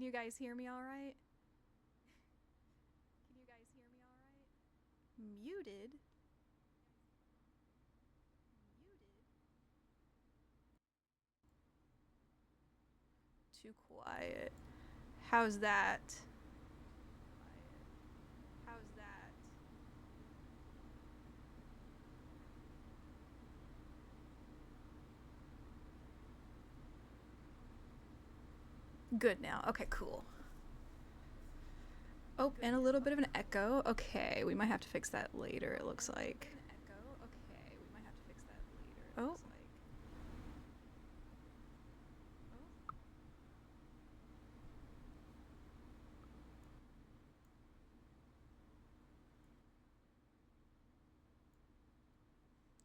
Can you guys hear me all right? Can you guys hear me all right? Muted? Muted? Too quiet. How's that? How's that? Good now. Okay, cool. Oh, and a little bit of an echo. Okay, we might have to fix that later, it looks like. Okay, we might have to fix that later. Oh.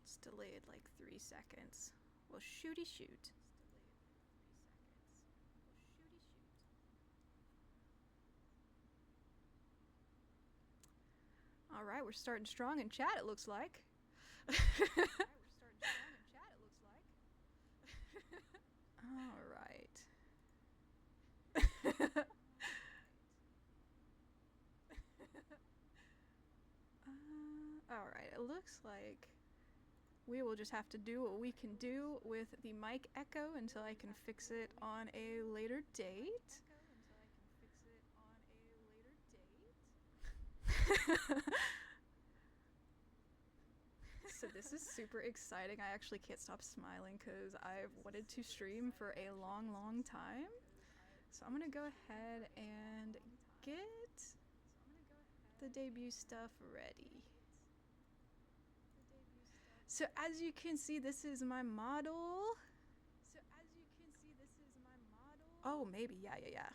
It's delayed like 3 seconds. Well, shooty shoot. All right, we're starting strong in chat, it looks like. All right. All right, it looks like we will just have to do what we can do with the mic echo until I can fix it on a later date. So this is super exciting. I actually can't stop smiling because I've wanted to stream for a long, long time. So I'm gonna go ahead and get the debut stuff ready. So as you can see, this is my model. Oh, maybe, yeah.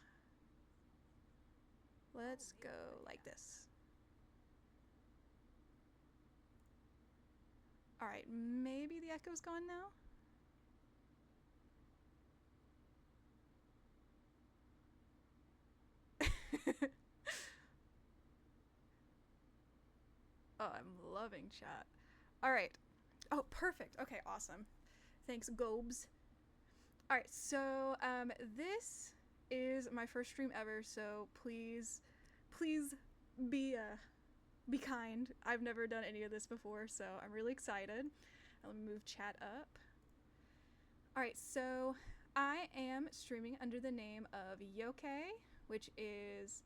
Let's go like this. All right, maybe the echo's gone now. Oh, I'm loving chat. All right. Oh, perfect. Okay, awesome. Thanks, Gobes. All right, so this is my first stream ever, so please be kind. I've never done any of this before, so I'm really excited. Let me move chat up. All right, so I am streaming under the name of YoKay, which is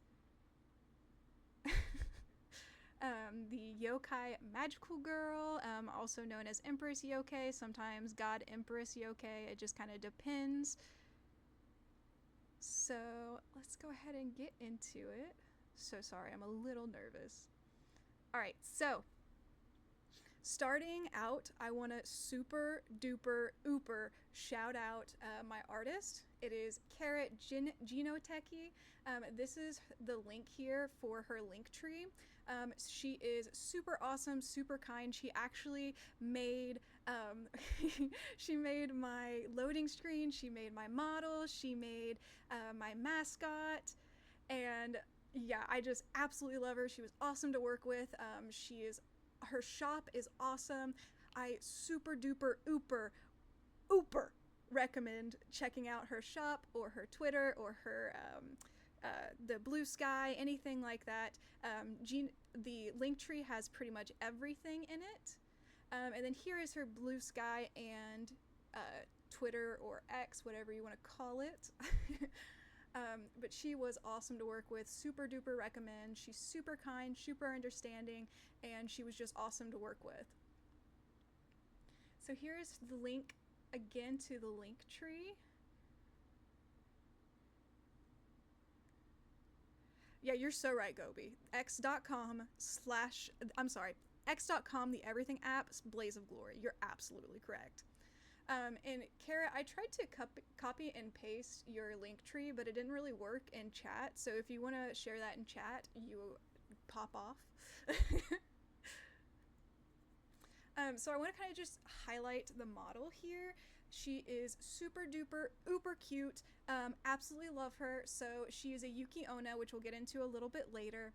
the yokai magical girl, also known as Empress YoKay, sometimes God Empress YoKay. It just kind of depends. So let's go ahead and get into it. So sorry, I'm a little nervous. All right, so starting out, I want to super duper ooper shout out my artist. It is Carrot Genoteki. This is the link here for her link tree. She is super awesome, super kind. She actually made she made my loading screen. She made my model. She made my mascot, and yeah, I just absolutely love her. She was awesome to work with. Her shop is awesome. I super duper ooper recommend checking out her shop or her Twitter or her the Blue Sky, anything like that. The link tree has pretty much everything in it. And then here is her Blue Sky and Twitter or X, whatever you want to call it. But she was awesome to work with, super duper recommend. She's super kind, super understanding, and she was just awesome to work with. So here's the link again to the link tree. Yeah, you're so right, Gobi. X.com, the everything app, Blaze of Glory. You're absolutely correct. And Kara, I tried to copy and paste your link tree, but it didn't really work in chat. So if you want to share that in chat, you pop off. So I want to kind of just highlight the model here. She is super duper uber cute. Absolutely love her. So she is a Yuki Onna, which we'll get into a little bit later.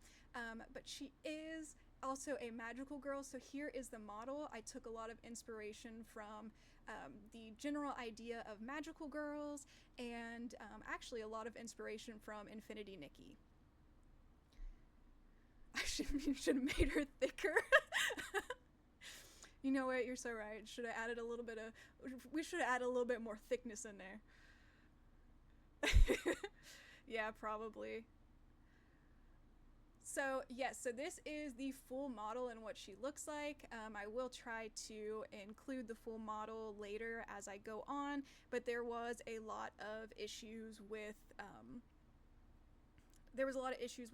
But she is also a magical girl. So here is the model. I took a lot of inspiration from the general idea of magical girls, and actually a lot of inspiration from Infinity Nikki. I should have made her thicker. You know what? You're so right. Should have added a little bit of. We should have added a little bit more thickness in there. Yeah, probably. So yes, so this is the full model and what she looks like. I will try to include the full model later as I go on, but there was a lot of issues with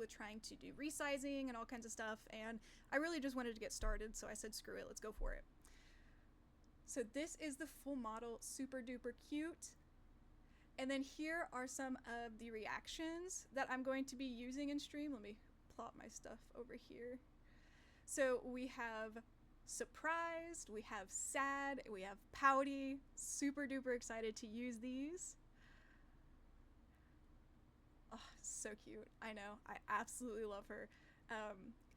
trying to do resizing and all kinds of stuff, and I really just wanted to get started, so I said screw it, let's go for it. So this is the full model, super duper cute. And then here are some of the reactions that I'm going to be using in stream. Let me plot my stuff over here. So we have surprised, we have sad, we have pouty. Super duper excited to use these. Oh, so cute. I know. I absolutely love her.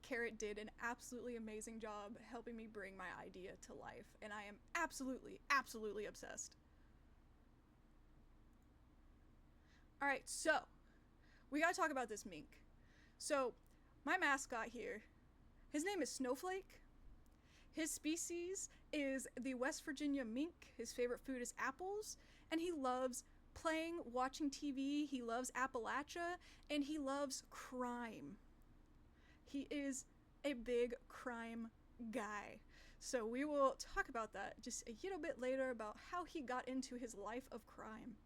Carrot did an absolutely amazing job helping me bring my idea to life, and I am absolutely, absolutely obsessed. Alright, so we gotta talk about this mink. So, my mascot here, his name is Snowflake. His species is the West Virginia mink. His favorite food is apples, and he loves playing, watching TV, he loves Appalachia, and he loves crime. He is a big crime guy. So we will talk about that just a little bit later, about how he got into his life of crime.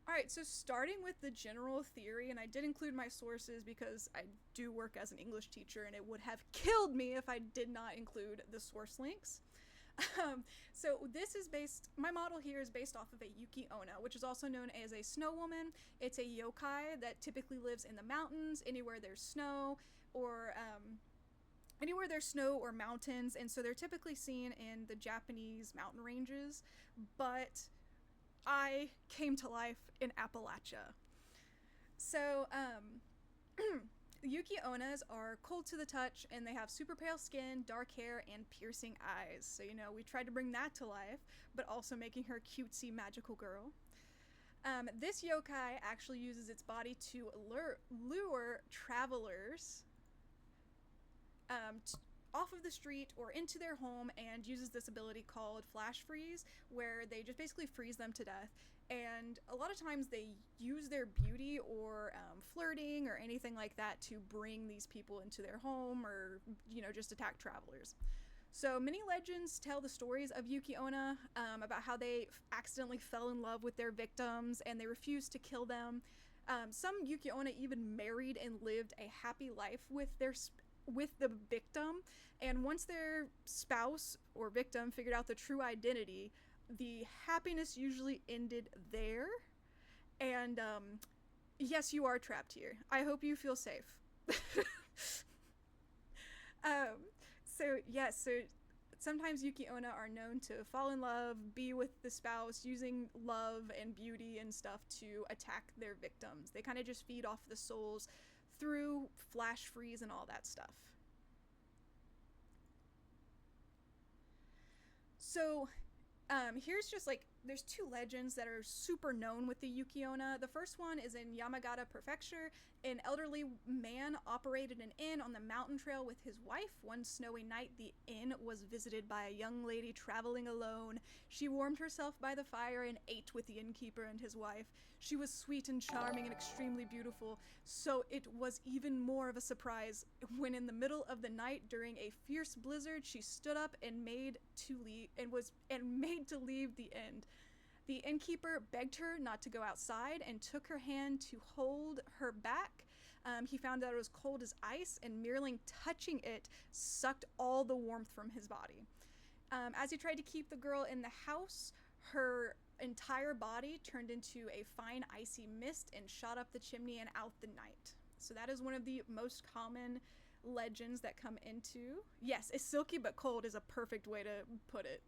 Alright, so starting with the general theory, and I did include my sources because I do work as an English teacher and it would have killed me if I did not include the source links. So this is my model here is based off of a Yuki Onna, which is also known as a snow woman. It's a yokai that typically lives in the mountains, anywhere there's snow, or mountains, and so they're typically seen in the Japanese mountain ranges, but I came to life in Appalachia. So, Yuki Onnas are cold to the touch, and they have super pale skin, dark hair, and piercing eyes. So, you know, we tried to bring that to life, but also making her a cutesy magical girl. This yokai actually uses its body to lure travelers off of the street or into their home, and uses this ability called flash freeze, where they just basically freeze them to death. And a lot of times they use their beauty or flirting or anything like that to bring these people into their home, or, you know, just attack travelers. So many legends tell the stories of Yuki Onna, about how they accidentally fell in love with their victims and they refused to kill them. Some Yuki Onna even married and lived a happy life with the victim, and once their spouse or victim figured out the true identity, the happiness usually ended there. And yes, you are trapped here. I hope you feel safe. So sometimes Yuki Onna are known to fall in love, be with the spouse, using love and beauty and stuff to attack their victims. They kind of just feed off the souls through flash freeze and all that stuff. So here's just like, there's two legends that are super known with the Yuki Onna. The first one is in Yamagata Prefecture. An elderly man operated an inn on the mountain trail with his wife. One snowy night, the inn was visited by a young lady traveling alone. She warmed herself by the fire and ate with the innkeeper and his wife. She was sweet and charming and extremely beautiful, so it was even more of a surprise when in the middle of the night during a fierce blizzard she stood up and made to leave the inn. The innkeeper begged her not to go outside and took her hand to hold her back. He found out it was cold as ice, and merely touching it sucked all the warmth from his body. As he tried to keep the girl in the house, her entire body turned into a fine icy mist and shot up the chimney and out the night. So that is one of the most common legends that come into. Yes, it's silky but cold is a perfect way to put it.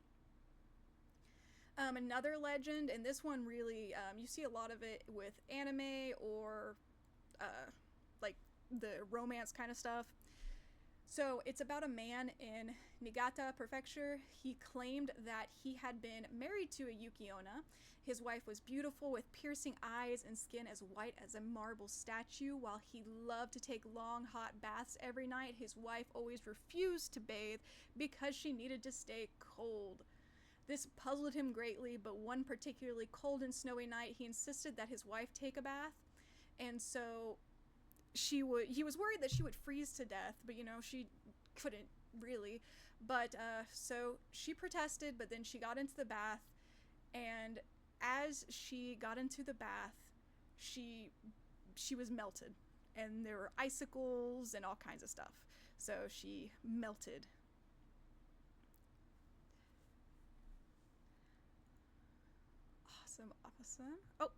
Another legend, and this one really, you see a lot of it with anime or like the romance kind of stuff. So it's about a man in Niigata Prefecture. He claimed that he had been married to a Yuki-onna. His wife was beautiful with piercing eyes and skin as white as a marble statue. While he loved to take long, hot baths every night, his wife always refused to bathe because she needed to stay cold. This puzzled him greatly, but one particularly cold and snowy night, he insisted that his wife take a bath. And so he was worried that she would freeze to death, but she couldn't really. But so she protested, but then she got into the bath, and as she got into the bath, she was melted, and there were icicles and all kinds of stuff. So she melted. Awesome. Oh,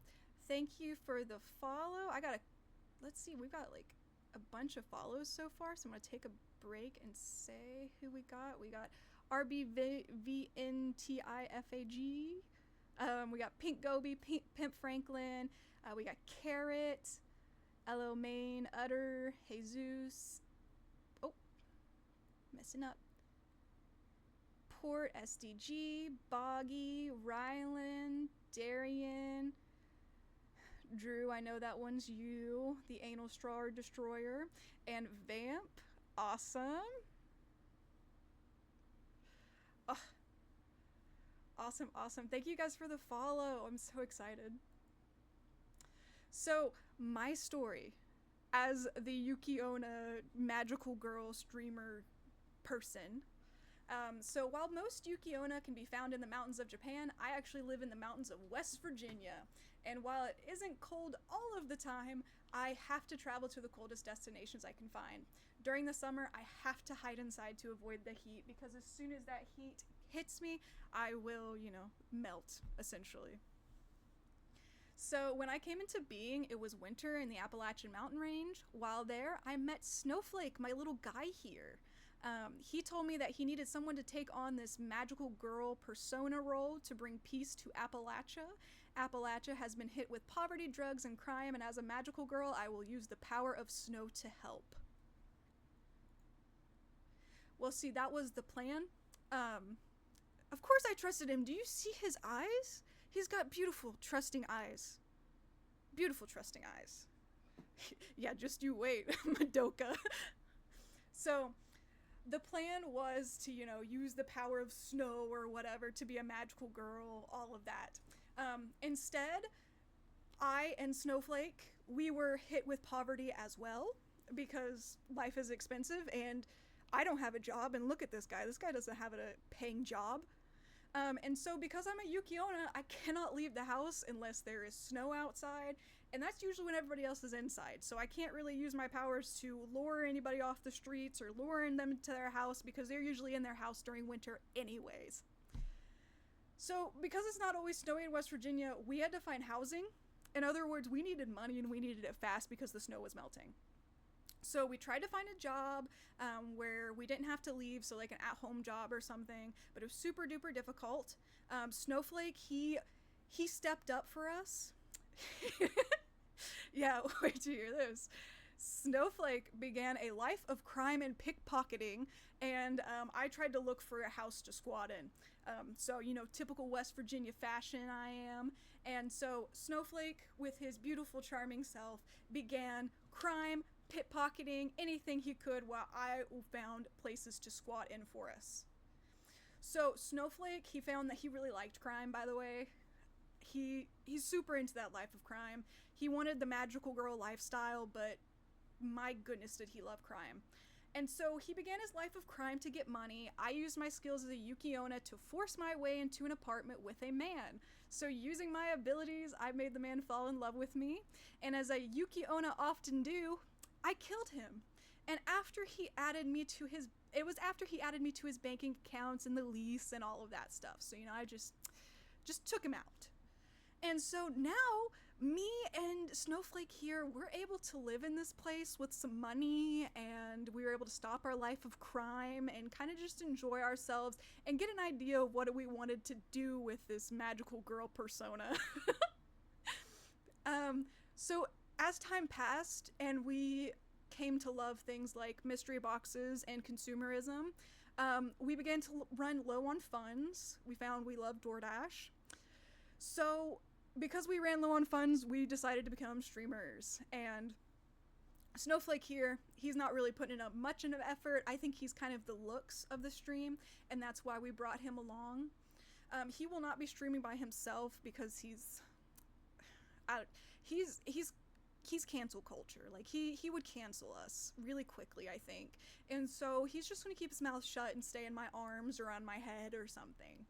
thank you for the follow. Let's see, we've got like a bunch of follows so far, so I'm gonna take a break and say who we got. We got RBVNTIFAG. We got Pink Goby, Pimp Franklin. We got Carrot, Elo Main, Utter, Jesus. Oh, messing up. Port, SDG, Boggy, Rylan, Darian, Drew, I know that one's you, the Anal Straw Destroyer, and Vamp. Awesome. Oh, awesome. Thank you guys for the follow. I'm so excited. So, my story as the Yuki-onna magical girl streamer person. So while most Yuki-onna can be found in the mountains of Japan, I actually live in the mountains of West Virginia. And while it isn't cold all of the time, I have to travel to the coldest destinations I can find. During the summer, I have to hide inside to avoid the heat, because as soon as that heat hits me, I will, melt, essentially. So when I came into being, it was winter in the Appalachian Mountain Range. While there, I met Snowflake, my little guy here. He told me that he needed someone to take on this magical girl persona role to bring peace to Appalachia. Appalachia has been hit with poverty, drugs, and crime, and as a magical girl, I will use the power of snow to help. Well, see, that was the plan. Of course I trusted him. Do you see his eyes? He's got beautiful, trusting eyes. Beautiful, trusting eyes. Yeah, just you wait, Madoka. So, the plan was to, use the power of snow or whatever to be a magical girl, all of that. Instead, I and Snowflake, we were hit with poverty as well, because life is expensive and I don't have a job, and look at this guy. This guy doesn't have a paying job. And so because I'm a Yuki-onna, I cannot leave the house unless there is snow outside, and that's usually when everybody else is inside. So I can't really use my powers to lure anybody off the streets or lure them to their house, because they're usually in their house during winter anyways. So because it's not always snowy in West Virginia, we had to find housing. In other words, we needed money, and we needed it fast because the snow was melting. So we tried to find a job where we didn't have to leave, so like an at-home job or something, but it was super duper difficult. Snowflake, he stepped up for us. Yeah, wait to hear this. Snowflake began a life of crime and pickpocketing, and I tried to look for a house to squat in. So, typical West Virginia fashion I am. And so Snowflake, with his beautiful, charming self, began crime, pickpocketing, anything he could, while I found places to squat in for us. So Snowflake, he found that he really liked crime, by the way. He's super into that life of crime. He wanted the magical girl lifestyle, but my goodness did he love crime. And so he began his life of crime to get money. I used my skills as a Yuki-onna to force my way into an apartment with a man. So using my abilities, I made the man fall in love with me. And as a Yuki-onna often do, I killed him. And after he added me to his banking accounts and the lease and all of that stuff. So, I just took him out. And so now, me and Snowflake here, we're able to live in this place with some money, and we were able to stop our life of crime and kind of just enjoy ourselves and get an idea of what we wanted to do with this magical girl persona. So as time passed and we came to love things like mystery boxes and consumerism, we began to run low on funds. We found we loved DoorDash. So because we ran low on funds, we decided to become streamers. And Snowflake here, he's not really putting up much of an effort. I think he's kind of the looks of the stream, and that's why we brought him along. He will not be streaming by himself because he's cancel culture. Like, he would cancel us really quickly, I think. And so he's just going to keep his mouth shut and stay in my arms or on my head or something.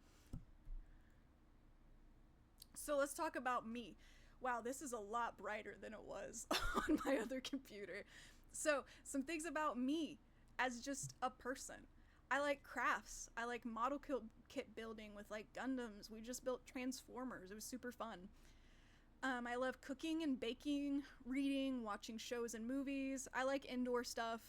So let's talk about me. Wow, this is a lot brighter than it was on my other computer. So, some things about me as just a person. I like crafts. I like model kit building with like Gundams. We just built Transformers. It was super fun. I love cooking and baking, reading, watching shows and movies. I like indoor stuff.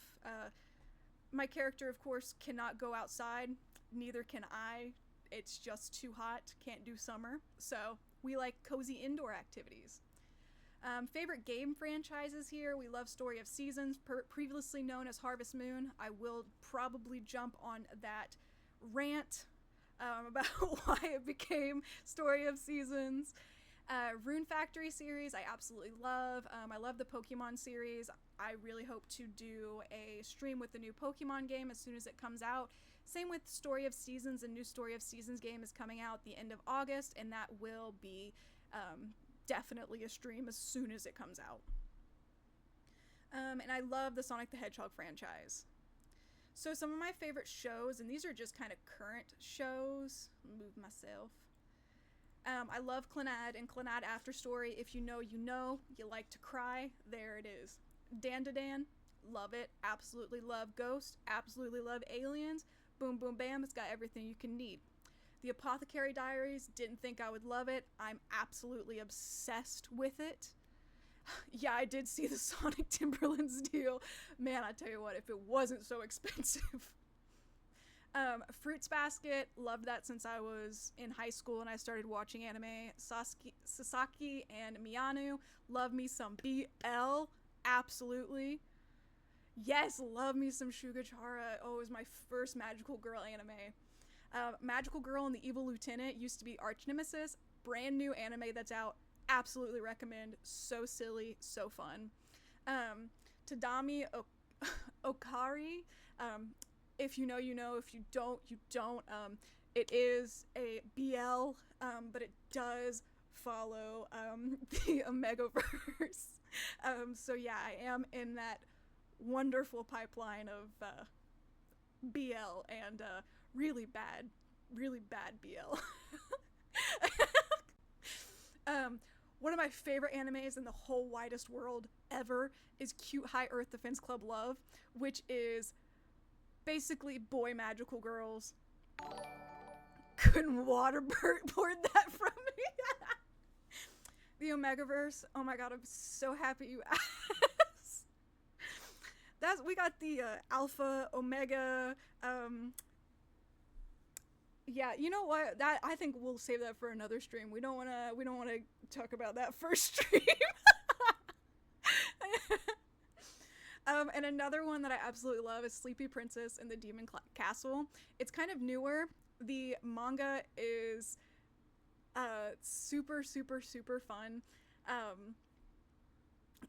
My character, of course, cannot go outside. Neither can I. It's just too hot. Can't do summer. So we like cozy indoor activities. Favorite game franchises here. We love Story of Seasons, previously known as Harvest Moon. I will probably jump on that rant about why it became Story of Seasons. Rune Factory series, I absolutely love. I love the Pokemon series. I really hope to do a stream with the new Pokemon game as soon as it comes out. Same with Story of Seasons. A new Story of Seasons game is coming out the end of August, and that will be definitely a stream as soon as it comes out. And I love the Sonic the Hedgehog franchise. So some of my favorite shows, and these are just kind of current shows. Move myself. I love Clannad and Clannad After Story. If you know, you know. You like to cry. There it is. Dan to Dan. Love it. Absolutely love Ghost. Absolutely love Aliens. Boom, boom, bam. It's got everything you can need. The Apothecary Diaries. Didn't think I would love it. I'm absolutely obsessed with it. Yeah, I did see the Sonic Timberlands deal. Man, I tell you what, if it wasn't so expensive. Fruits Basket, loved that since I was in high school and I started watching anime. Sasaki and Miyanu, love me some BL, absolutely. Yes, love me some Shugachara. Oh, it was my first magical girl anime. Magical Girl and the Evil Lieutenant used to be arch nemesis. Brand new anime that's out. Absolutely recommend. So silly, so fun. Tadami Okari. If you know, you know. If you don't, you don't. It is a BL, but it does follow the Omegaverse. So yeah, I am in that wonderful pipeline of BL and really bad BL. One of my favorite animes in the whole widest world ever is Cute High Earth Defense Club Love, which is basically boy magical girls. Couldn't waterboard that from me. The Omegaverse. Oh my god, I'm so happy you asked. We got the Alpha, Omega, yeah, you know what? That I think we'll save that for another stream. We don't wanna talk about that first stream. And another one that I absolutely love is Sleepy Princess and the Demon Castle. It's kind of newer. The manga is super, super, super fun.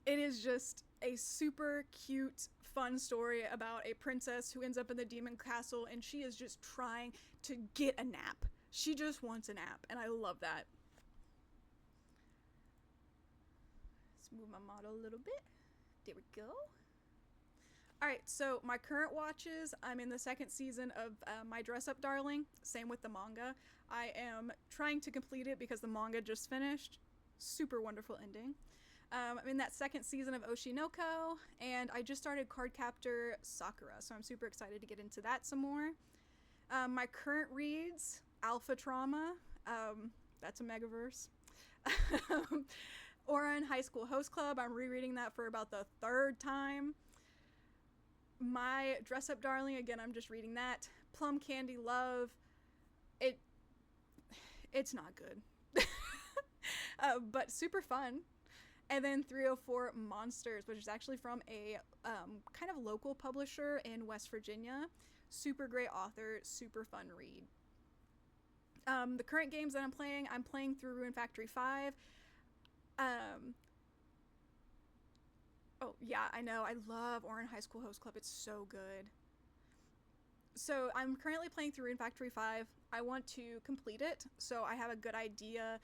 It is just a super cute, fun story about a princess who ends up in the Demon Castle, and she is just trying to get a nap. She just wants a nap, and I love that. Let's move my model a little bit. There we go. Alright, so my current watches, I'm in the second season of My Dress Up Darling. Same with the manga. I am trying to complete it because the manga just finished. Super wonderful ending. I'm in that second season of Oshinoko, and I just started Cardcaptor Sakura, so I'm super excited to get into that some more. My current reads, Alpha Trauma, that's a Megaverse. Ouran High School Host Club, I'm rereading that for about the third time. My Dress Up Darling, again, I'm just reading that. Plum Candy Love, it's not good. But super fun. And then 304 Monsters, which is actually from a kind of local publisher in West Virginia. Super great author, super fun read. The current games that I'm playing through Rune Factory 5. Oh, yeah, I know. I love Ouran High School Host Club. It's so good. So I'm currently playing through Rune Factory 5. I want to complete it, so I have a good idea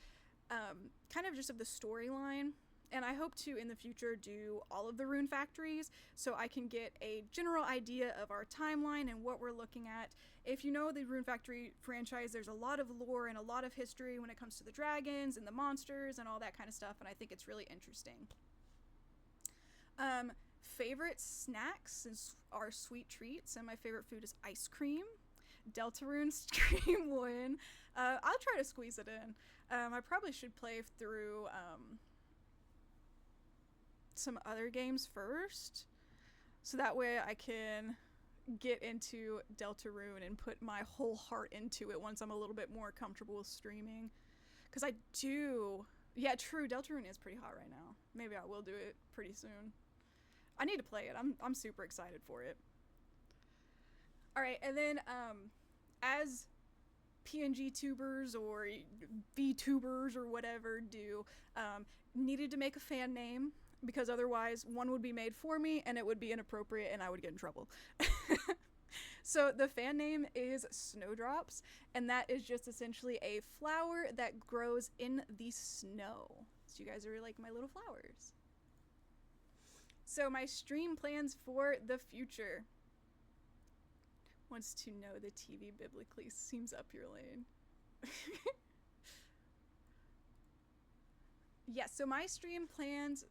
kind of just of the storyline. And I hope to, in the future, do all of the Rune Factories so I can get a general idea of our timeline and what we're looking at. If you know the Rune Factory franchise, there's a lot of lore and a lot of history when it comes to the dragons and the monsters and all that kind of stuff, and I think it's really interesting. Favorite snacks are sweet treats, and my favorite food is ice cream. Deltarune Stream win. I'll try to squeeze it in. I probably should play through some other games first, so that way I can get into Deltarune and put my whole heart into it once I'm a little bit more comfortable with streaming. Because I do... Yeah, true, Deltarune is pretty hot right now. Maybe I will do it pretty soon. I need to play it. I'm super excited for it. Alright, and then as PNGtubers or VTubers or whatever do, needed to make a fan name, because otherwise one would be made for me and it would be inappropriate and I would get in trouble. So the fan name is Snowdrops, and that is just essentially a flower that grows in the snow. So you guys are like my little flowers. So my stream plans for the future. Wants to know the TV biblically seems up your lane. Yeah, so my stream plans...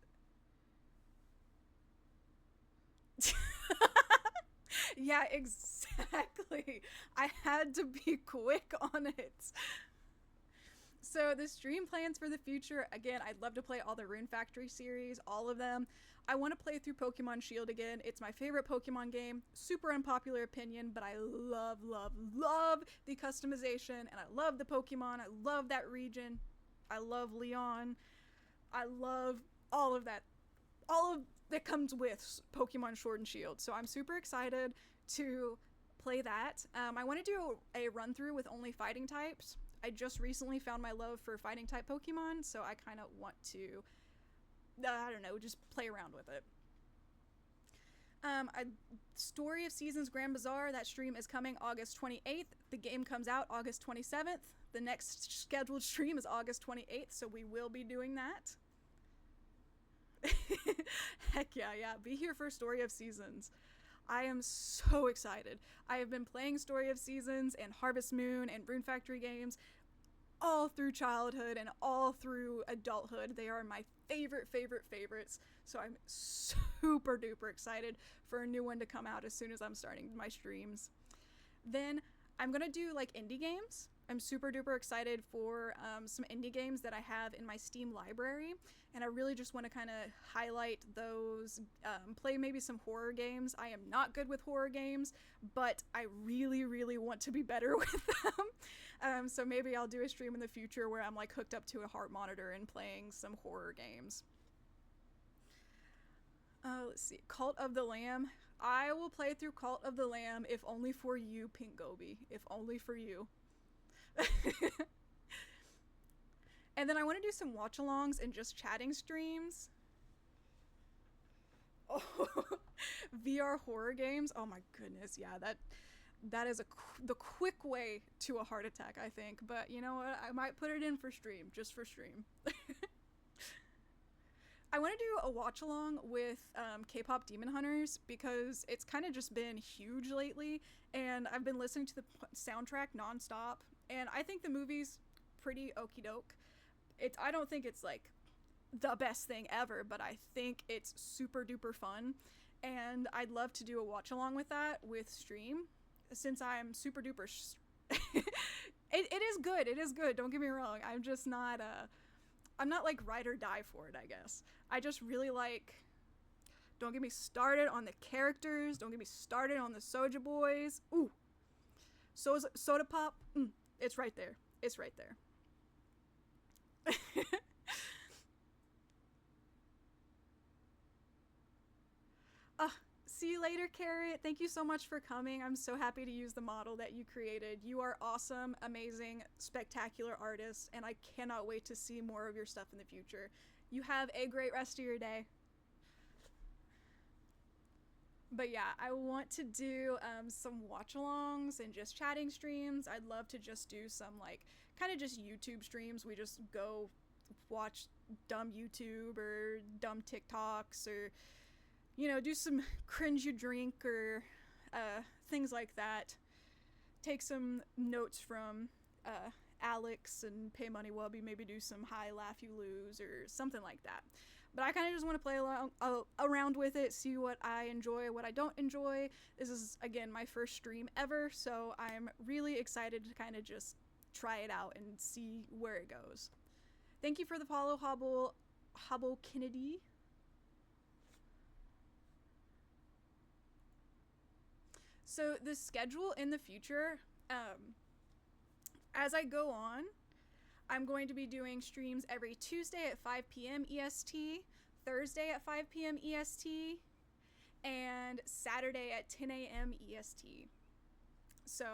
Yeah, exactly. I had to be quick on it. So the stream plans for the future, again, I'd love to play all the Rune Factory series, all of them. I want to play through Pokemon Shield again. It's my favorite Pokemon game. Super unpopular opinion, but I love, love, love the customization, and I love the Pokemon. I love that region. I love Leon. I love all of that. All of that comes with Pokemon Sword and Shield. So I'm super excited to play that. I want to do a run through with only fighting types. I just recently found my love for fighting type Pokemon, so I kind of want to, I don't know, just play around with it. Story of Seasons Grand Bazaar, that stream is coming August 28th. The game comes out August 27th. The next scheduled stream is August 28th, so we will be doing that. Heck yeah, be here for Story of Seasons. I am so excited. I have been playing Story of Seasons and Harvest Moon and Rune Factory games all through childhood and all through adulthood. They are my favorites. So I'm super duper excited for a new one to come out as soon as I'm starting my streams. Then I'm gonna do like indie games. I'm super duper excited for some indie games that I have in my Steam library, and I really just want to kind of highlight those, play maybe some horror games. I am not good with horror games, but I really want to be better with them. So maybe I'll do a stream in the future where I'm like hooked up to a heart monitor and playing some horror games. Let's see, Cult of the Lamb. I will play through Cult of the Lamb if only for you, Pink Goby. If only for you. And then I want to do some watch-alongs and just chatting streams. Oh, VR horror games. Oh my goodness, yeah, that is the quick way to a heart attack, I think. But you know what? I might put it in for stream, just for stream. I want to do a watch-along with K-pop Demon Hunters because it's kind of just been huge lately, and I've been listening to the soundtrack nonstop, and I think the movie's pretty okie doke. I don't think it's like the best thing ever, but I think it's super duper fun, and I'd love to do a watch-along with that with stream, since I'm super duper it is good, don't get me wrong. I'm just not I'm not like ride or die for it, I guess. I just really like, don't get me started on the characters, don't get me started on the Soulja Boys. Ooh, Soda Pop, it's right there, it's right there. Uh, See you later, Carrot. Thank you so much for coming. I'm so happy to use the model that you created. You are awesome, amazing, spectacular artist, and I cannot wait to see more of your stuff in the future. You have a great rest of your day. But yeah, I want to do some watch alongs and just chatting streams. I'd love to just do some like kind of just YouTube streams. We just go watch dumb YouTube or dumb TikToks or, you know, do some cringe you drink or things like that. Take some notes from Alex and Pay Money Wubby, maybe do some high laugh you lose or something like that. But I kind of just want to play around with it, see what I enjoy, what I don't enjoy. This is, again, my first stream ever, so I'm really excited to kind of just try it out and see where it goes. Thank you for the follow, Hobble Kennedy. So the schedule in the future, as I go on, I'm going to be doing streams every Tuesday at 5 p.m. EST, Thursday at 5 p.m. EST, and Saturday at 10 a.m. EST. So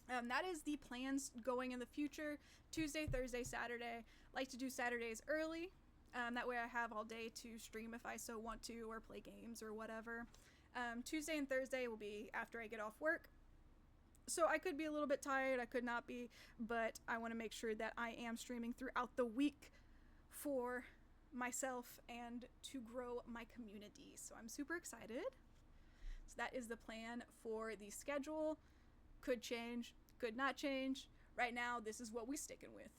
that is the plans going in the future. Tuesday, Thursday, Saturday. Like to do Saturdays early. That way I have all day to stream if I so want to, or play games or whatever. Tuesday and Thursday will be after I get off work. So I could be a little bit tired, I could not be, but I want to make sure that I am streaming throughout the week for myself and to grow my community. So I'm super excited. So that is the plan for the schedule. Could change, could not change. Right now, this is what we sticking with.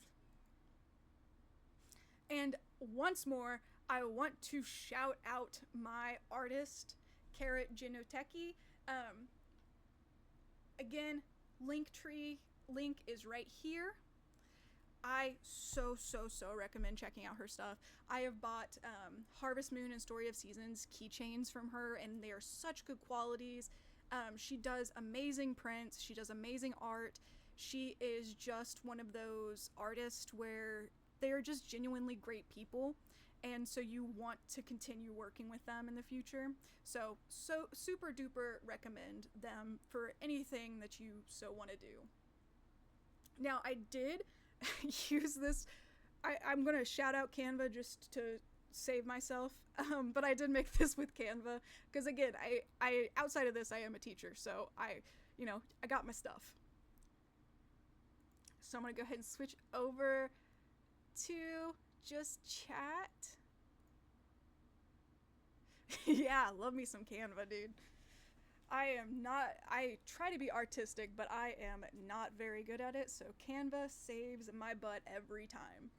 And once more, I want to shout out my artist, Carrot Genoteki. Again, Linktree link is right here. I so recommend checking out her stuff. I have bought Harvest Moon and Story of Seasons keychains from her, and they are such good qualities. She does amazing prints. She does amazing art. She is just one of those artists where they are just genuinely great people, and so you want to continue working with them in the future. So super duper recommend them for anything that you so want to do. Now, I did use this. I'm gonna shout out Canva just to save myself, but I did make this with Canva because, again, I outside of this I am a teacher, so I got my stuff. So I'm gonna go ahead and switch over to just chat. Yeah, love me some Canva, dude. I try to be artistic, but I am not very good at it, so Canva saves my butt every time.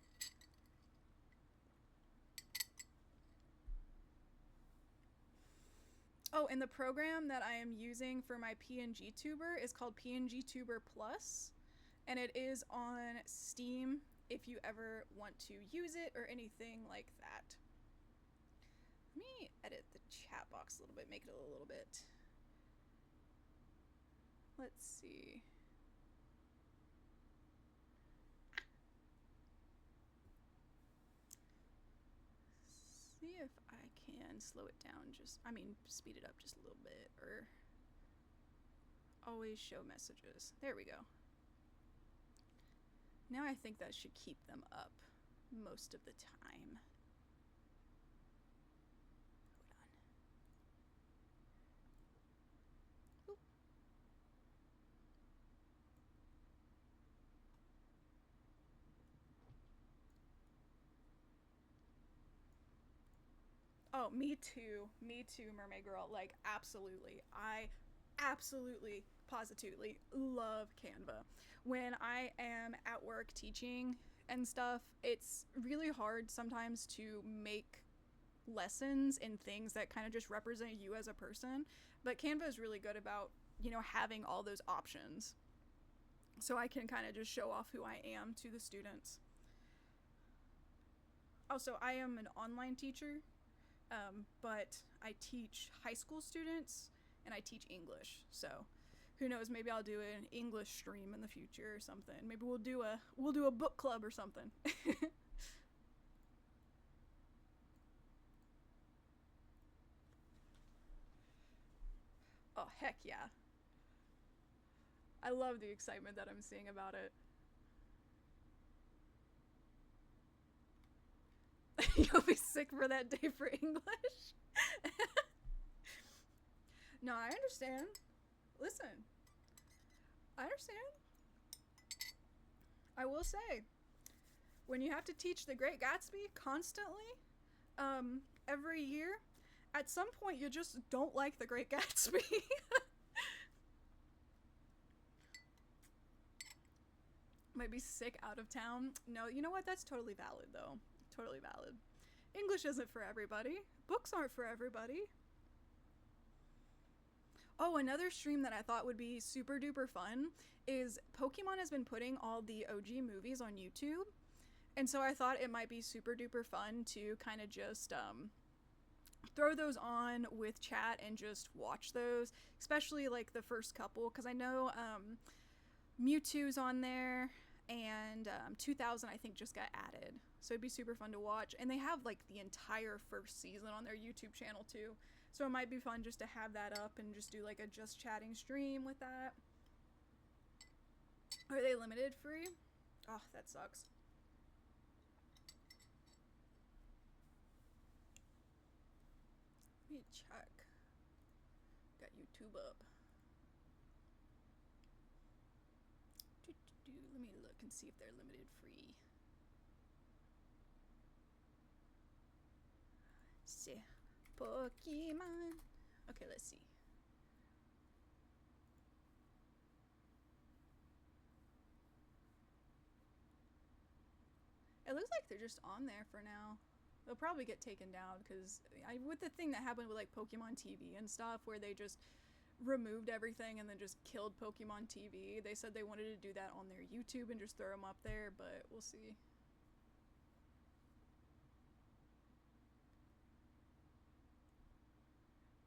Oh, and the program that I am using for my PNGtuber is called PNGtuber Plus, and it is on Steam if you ever want to use it or anything like that. Let me edit the chat box a little bit, make it a little bit. Let's see. See if I can slow it down speed it up just a little bit, or always show messages. There we go. Now I think that should keep them up most of the time. Hold on. Oh, me too, mermaid girl. Like, absolutely. I absolutely, positively love Canva. When I am at work teaching and stuff, it's really hard sometimes to make lessons in things that kind of just represent you as a person, but Canva is really good about, having all those options, so I can kind of just show off who I am to the students. Also, I am an online teacher, but I teach high school students and I teach English, so who knows, maybe I'll do an English stream in the future or something. Maybe we'll do a book club or something. Heck yeah. I love the excitement that I'm seeing about it. You'll be sick for that day for English. No, I understand. Listen, I understand. I will say, when you have to teach The Great Gatsby constantly, every year, at some point you just don't like The Great Gatsby. Might be sick out of town. No, you know what? That's totally valid, though. Totally valid. English isn't for everybody. Books aren't for everybody. Oh, another stream that I thought would be super duper fun is Pokemon has been putting all the OG movies on YouTube. And so I thought it might be super duper fun to kind of just throw those on with chat and just watch those, especially like the first couple, because I know Mewtwo's on there, and 2000 I think just got added, so it'd be super fun to watch. And they have like the entire first season on their YouTube channel too, so it might be fun just to have that up and just do like a just chatting stream with that. Are they limited free? Oh, that sucks. Let me check. Got YouTube up. Let me look and see if they're limited free. See. Pokemon. Okay, let's see. It looks like they're just on there for now. They'll probably get taken down because with the thing that happened with like Pokemon TV and stuff, where they just removed everything and then just killed Pokemon TV. They said they wanted to do that on their YouTube and just throw them up there, but we'll see.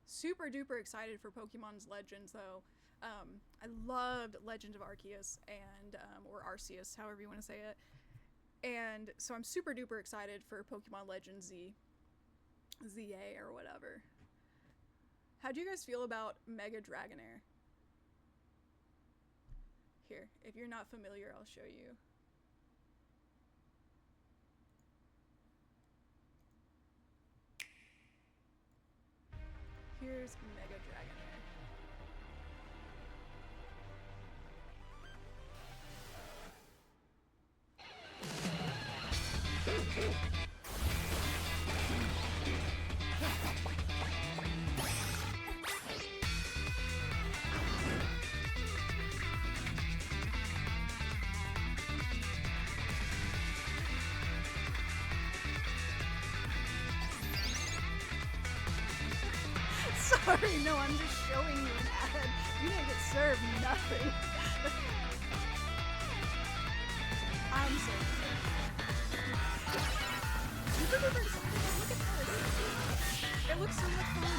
Super duper excited for Pokemon's Legends though. I loved Legend of Arceus and or Arceus, however you want to say it. And so I'm super duper excited for Pokemon Legends ZA or whatever. How do you guys feel about Mega Dragonair? Here, if you're not familiar, I'll show you. Here's Mega Dragonair. Sorry, no, I'm just showing you an ad. You didn't get served nothing. I'm so super duper excited. Look at this. It looks so much fun.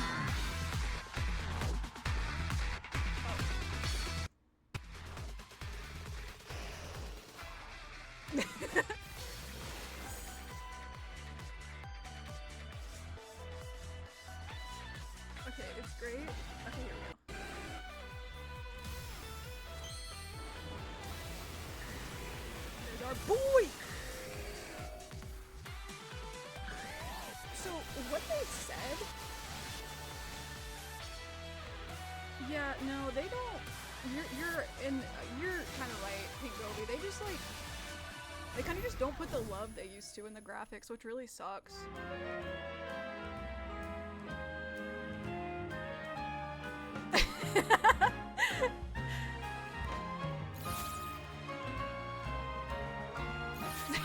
Okay, it's great. Okay, here we go. There's our boy! So, what they said... Yeah, no, they don't... You're kind of right, Pink Gobi. They just, like... They kind of just don't put the love they used to in the graphics, which really sucks.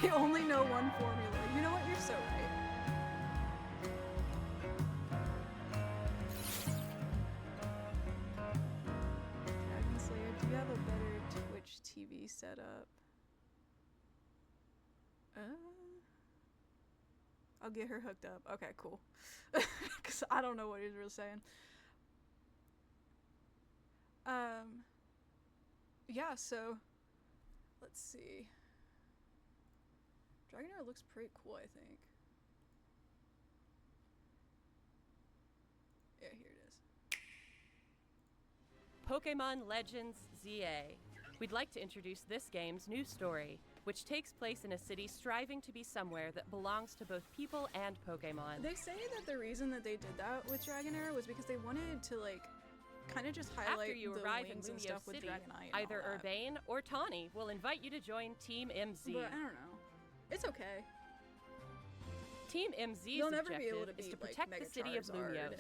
They only know one formula. You know what? You're so right. Dragon Slayer, do you have a better Twitch TV setup? I'll get her hooked up. Okay, cool. Because I don't know what he's really saying. Yeah, so let's see. Dragonair looks pretty cool, I think. Yeah, here it is. Pokemon Legends ZA. We'd like to introduce this game's new story, which takes place in a city striving to be somewhere that belongs to both people and Pokemon. They say that the reason that they did that with Dragonair was because they wanted to, like, kind of just highlight After you the arrive in wings and Lumio stuff with City, Dragonite and either all that. Urbane or Tawny will invite you to join Team MZ. But I don't know. It's okay. Team MZ's You'll never be able to objective is beat, to protect like, the city of Mega Lumios. Charizard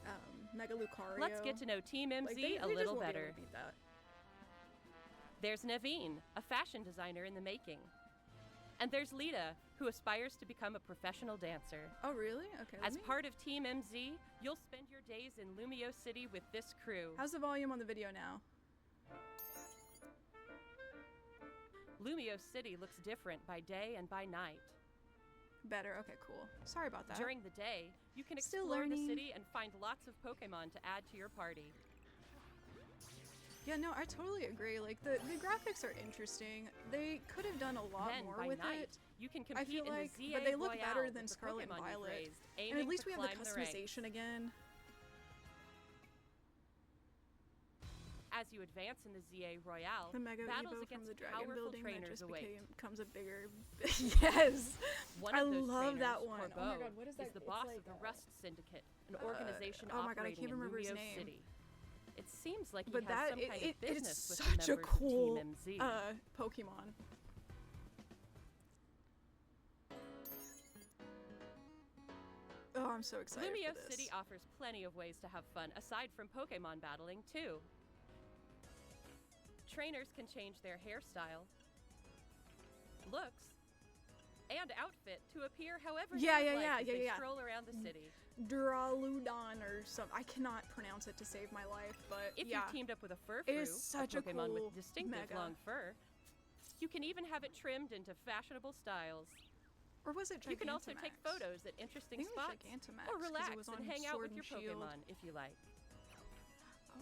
and Mega Lucario. Let's get to know Team MZ Like, they a just little won't be able better. to beat that. There's Naveen, a fashion designer in the making. And there's Lita, who aspires to become a professional dancer. Oh, really? Okay. As part of Team MZ, you'll spend your days in Lumio City with this crew. How's the volume on the video now? Lumio City looks different by day and by night. Better. Okay, cool. Sorry about that. During the day, you can Still explore the learning. city and find lots of Pokemon to add to your party. Yeah, no, I totally agree. Like, the graphics are interesting. They could have done a lot Then, more by with night, it. you can I compete feel in like, the ZA but they look Royale better with than the Scarlet and Pokemon you've Violet. raised, And at aiming least to we have the climb ranks. customization again. As you advance in the ZA Royale, The Mega battles Evo from against the Dragon powerful Building that trainers just await. becomes a bigger... yes! One I of those love that trainers, one. Corbeau, Oh my god, what is that? the It's boss like, of the Rust Syndicate, an organization oh my god, I operating can't in remember his Lumio name. City. It seems like he But has that, some kind of business it's with such the a members cool of Team MZ. Pokemon. Oh, I'm so excited Lumio for this. City offers plenty of ways to have fun aside from Pokemon battling too. Trainers can change their hairstyle, looks, and outfit to appear however they would like as they stroll around the city. Duraludon or something. I cannot pronounce it to save my life, but If yeah. you've teamed up with a Furfru, It is such a Pokemon cool with distinctive Mega. long fur, you can even have it trimmed into fashionable styles. Or was it Gigantamax? You can also take photos at interesting I think it was spots, Gigantamax, or 'cause it relax was and on hang out Sword with your and Shield. Pokemon if you like. Oh.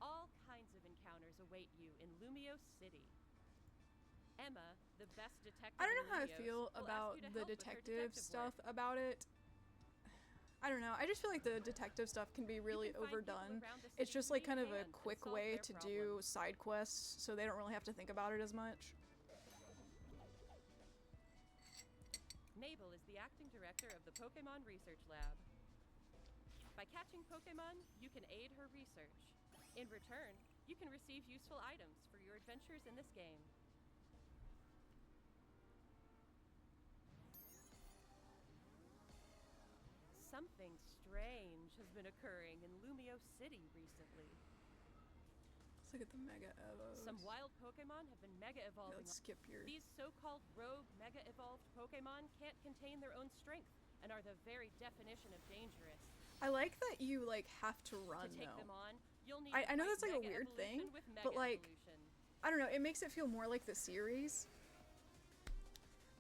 All kinds of encounters await you in Lumio City. Emma, the best detective I don't in know how I Lumios, feel will about ask you to the help with her detective detective stuff work. about it. I don't know. I just feel like the detective stuff can be really can find people overdone. around the It's city just who like need kind a of a hand and quick solve way their to do problems. side quests, so they don't really have to think about it as much. Mabel is the acting director of the Pokemon Research Lab. By catching Pokemon, you can aid her research. In return, you can receive useful items for your adventures in this game. Something strange has been occurring in Lumio City recently. Let's look at the Mega Evos. Some wild Pokemon have been mega evolving. Let's skip your... These so-called rogue mega evolved Pokemon can't contain their own strength and are the very definition of dangerous. I like that you, like, have to run, To take though. them on, you'll need I know to that's, like, a fight Mega weird thing, Evolution with Mega but, like, Evolution. I don't know, it makes it feel more like the series.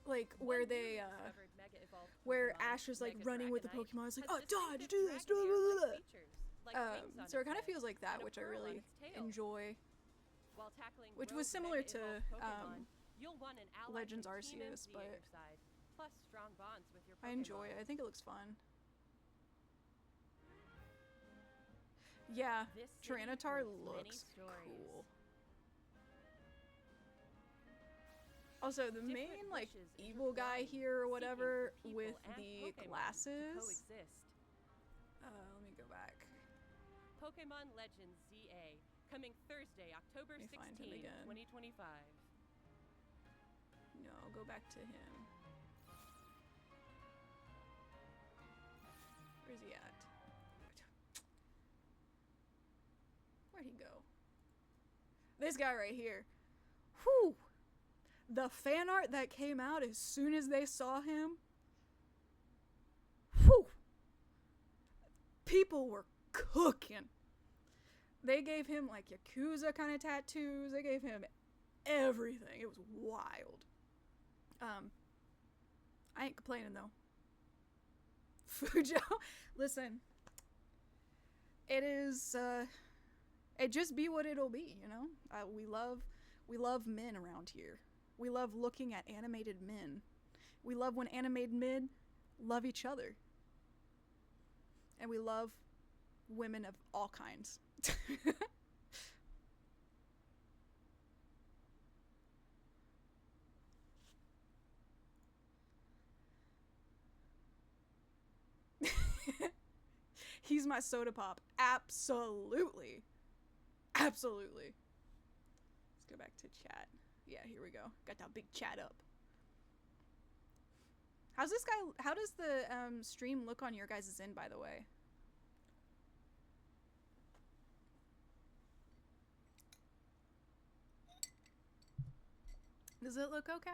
Like, where One they, newly discovered Mega Evolved where Pokemon, Ash is, like, Mega running with the Dragonite, Pokemon. It's like, has oh, dodge, distinctive do this, blah, Dragonair-like blah, blah. features, like wings on So it its kind of head feels like that, and a which I pearl on really its tail. enjoy. While tackling Which rogue was similar Mega to, Evolved Pokemon, you'll want an ally Legends from Team Arceus, MZ but at your side, plus strong bonds with your I Pokemon. enjoy it. I think it looks fun. Yeah, This city Tyranitar holds many looks stories. cool. Also, the Different main, like, wishes evil guy intertwine, here or seeking whatever for people with and the Pokemon to glasses. coexist. Let me go back. Pokemon Legends ZA, coming Thursday, October Let me find him 16, again. 2025. No, go back to him. Where's he at? Where'd he go? This guy right here. Whew! The fan art that came out as soon as they saw him. Whew! People were cooking. They gave him like Yakuza kind of tattoos. They gave him everything. It was wild. I ain't complaining though. Fujo, listen. It is, it just be what it'll be, you know? We love men around here. We love looking at animated men. We love when animated men love each other. And we love women of all kinds. He's my soda pop. Absolutely. Absolutely. Let's go back to chat. Yeah, here we go. Got that big chat up. How's this guy? How does the stream look on your guys' end, by the way? Does it look okay?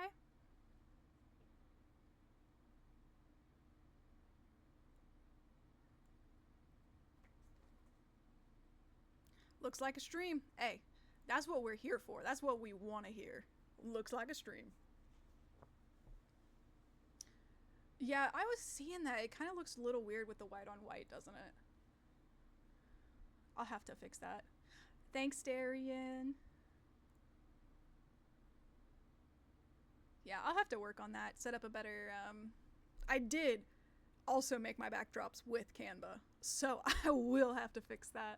Looks like a stream. Hey, that's what we're here for. That's what we want to hear. Looks like a stream. Yeah, I was seeing that. It kind of looks a little weird with the white on white, doesn't it? I'll have to fix that. Thanks, Darian. Yeah, I'll have to work on that. Set up a better, I did also make my backdrops with Canva, so I will have to fix that.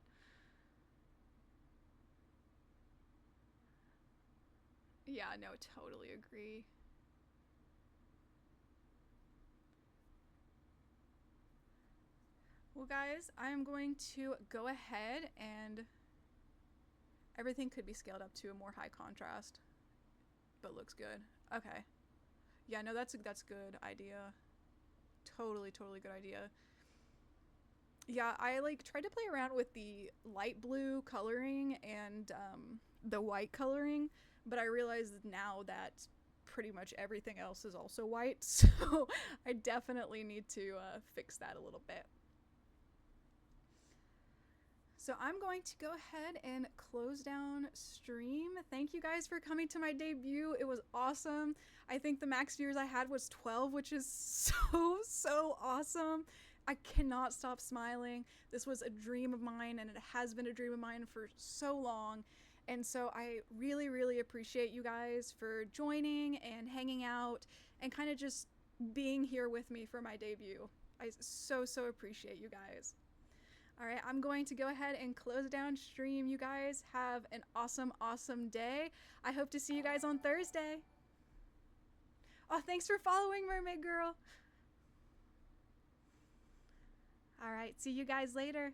Yeah, no, totally agree. Well, guys, I am going to go ahead and everything could be scaled up to a more high contrast, but looks good. Okay. Yeah, no, that's a good idea. Totally good idea. Yeah, I like tried to play around with the light blue coloring and the white coloring, but I realized now that pretty much everything else is also white, so I definitely need to fix that a little bit. So I'm going to go ahead and close down stream. Thank you guys for coming to my debut. It was awesome. I think the max viewers I had was 12, which is so awesome. I cannot stop smiling. This was a dream of mine, and it has been a dream of mine for so long. And so I really appreciate you guys for joining and hanging out and kind of just being here with me for my debut. I so appreciate you guys. All right, I'm going to go ahead and close down stream. You guys have an awesome day. I hope to see you guys on Thursday. Oh, thanks for following, Mermaid Girl. All right, see you guys later.